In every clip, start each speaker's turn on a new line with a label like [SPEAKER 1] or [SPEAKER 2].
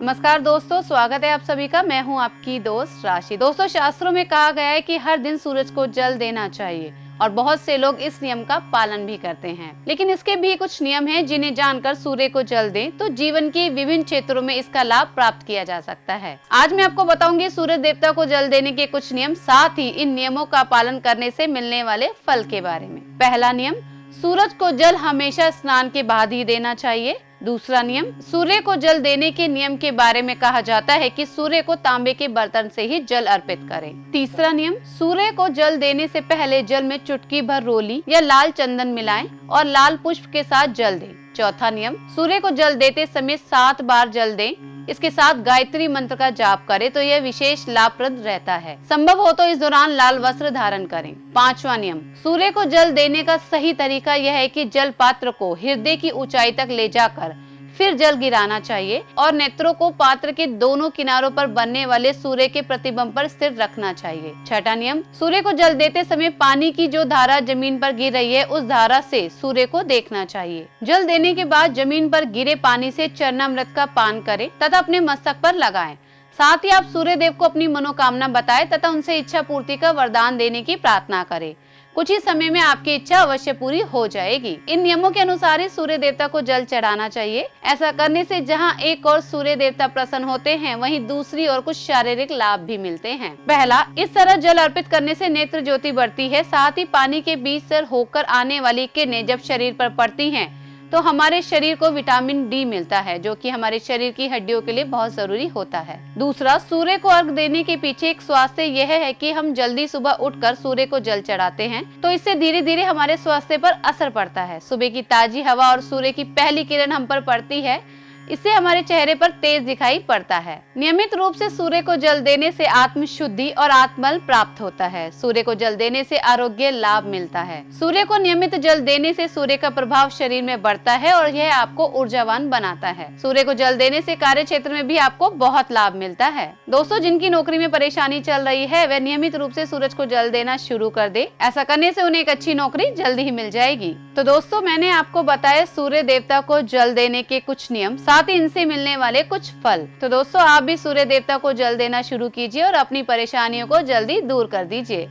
[SPEAKER 1] नमस्कार दोस्तों, स्वागत है आप सभी का। मैं हूं आपकी दोस्त राशि। दोस्तों, शास्त्रों में कहा गया है कि हर दिन सूरज को जल देना चाहिए और बहुत से लोग इस नियम का पालन भी करते हैं। लेकिन इसके भी कुछ नियम हैं जिन्हें जानकर सूर्य को जल दें तो जीवन के विभिन्न क्षेत्रों में इसका लाभ प्राप्त किया जा सकता है। आज मैं आपको बताऊंगी सूरज देवता को जल देने के कुछ नियम, साथ ही इन नियमों का पालन करने से मिलने वाले फल के बारे में। पहला नियम, सूरज को जल हमेशा स्नान के बाद ही देना चाहिए। दूसरा नियम, सूर्य को जल देने के नियम के बारे में कहा जाता है कि सूर्य को तांबे के बर्तन से ही जल अर्पित करें। तीसरा नियम, सूर्य को जल देने से पहले जल में चुटकी भर रोली या लाल चंदन मिलाएं और लाल पुष्प के साथ जल दें। चौथा नियम, सूर्य को जल देते समय 7 बार जल दें। इसके साथ गायत्री मंत्र का जाप करें तो यह विशेष लाभप्रद रहता है। संभव हो तो इस दौरान लाल वस्त्र धारण करें। पांचवा नियम, सूर्य को जल देने का सही तरीका यह है कि जल पात्र को हृदय की ऊंचाई तक ले जाकर फिर जल गिराना चाहिए और नेत्रों को पात्र के दोनों किनारों पर बनने वाले सूर्य के प्रतिबिंब पर स्थिर रखना चाहिए। छठा नियम, सूर्य को जल देते समय पानी की जो धारा जमीन पर गिर रही है उस धारा से सूर्य को देखना चाहिए। जल देने के बाद जमीन पर गिरे पानी से चरणामृत का पान करें तथा अपने मस्तक पर लगाएं। साथ ही आप सूर्य देव को अपनी मनोकामना बताएं तथा उनसे इच्छा पूर्ति का वरदान देने की प्रार्थना करें। कुछ ही समय में आपकी इच्छा अवश्य पूरी हो जाएगी। इन नियमों के अनुसार ही सूर्य देवता को जल चढ़ाना चाहिए। ऐसा करने से जहां एक और सूर्य देवता प्रसन्न होते हैं, वहीं दूसरी ओर कुछ शारीरिक लाभ भी मिलते हैं। पहला, इस तरह जल अर्पित करने से नेत्र ज्योति बढ़ती है। साथ ही पानी के बीच से होकर आने वाली किरणें जब शरीर पर पड़ती हैं तो हमारे शरीर को विटामिन डी मिलता है, जो कि हमारे शरीर की हड्डियों के लिए बहुत जरूरी होता है। दूसरा, सूर्य को अर्घ देने के पीछे एक स्वास्थ्य यह है कि हम जल्दी सुबह उठकर सूर्य को जल चढ़ाते हैं तो इससे धीरे धीरे हमारे स्वास्थ्य पर असर पड़ता है। सुबह की ताजी हवा और सूर्य की पहली किरण हम पर पड़ती है, इससे हमारे चेहरे पर तेज दिखाई पड़ता है। नियमित रूप से सूर्य को जल देने से आत्म शुद्धि और आत्मबल प्राप्त होता है। सूर्य को जल देने से आरोग्य लाभ मिलता है। सूर्य को नियमित जल देने से सूर्य का प्रभाव शरीर में बढ़ता है और यह आपको ऊर्जावान बनाता है। सूर्य को जल देने से कार्य क्षेत्र में भी आपको बहुत लाभ मिलता है। दोस्तों, जिनकी नौकरी में परेशानी चल रही है वह नियमित रूप से सूरज को जल देना शुरू कर दे। ऐसा करने से उन्हें एक अच्छी नौकरी जल्दी ही मिल जाएगी। तो दोस्तों, मैंने आपको बताया सूर्य देवता को जल देने के कुछ नियम, साथ ही इनसे मिलने वाले कुछ फल। तो दोस्तों, आप भी सूर्य देवता को जल देना शुरू कीजिए और अपनी परेशानियों को जल्दी दूर कर दीजिए।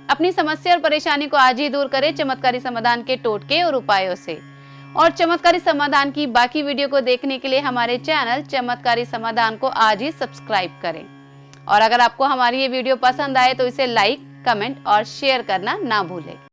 [SPEAKER 1] अपनी समस्या और परेशानी को आज ही दूर करें चमत्कारी समाधान के टोटके और उपायों से। और चमत्कारी समाधान की बाकी वीडियो को देखने के लिए हमारे चैनल चमत्कारी समाधान को आज ही सब्सक्राइब करें। और अगर आपको हमारी ये वीडियो पसंद आए तो इसे लाइक, कमेंट और शेयर करना ना भूलें।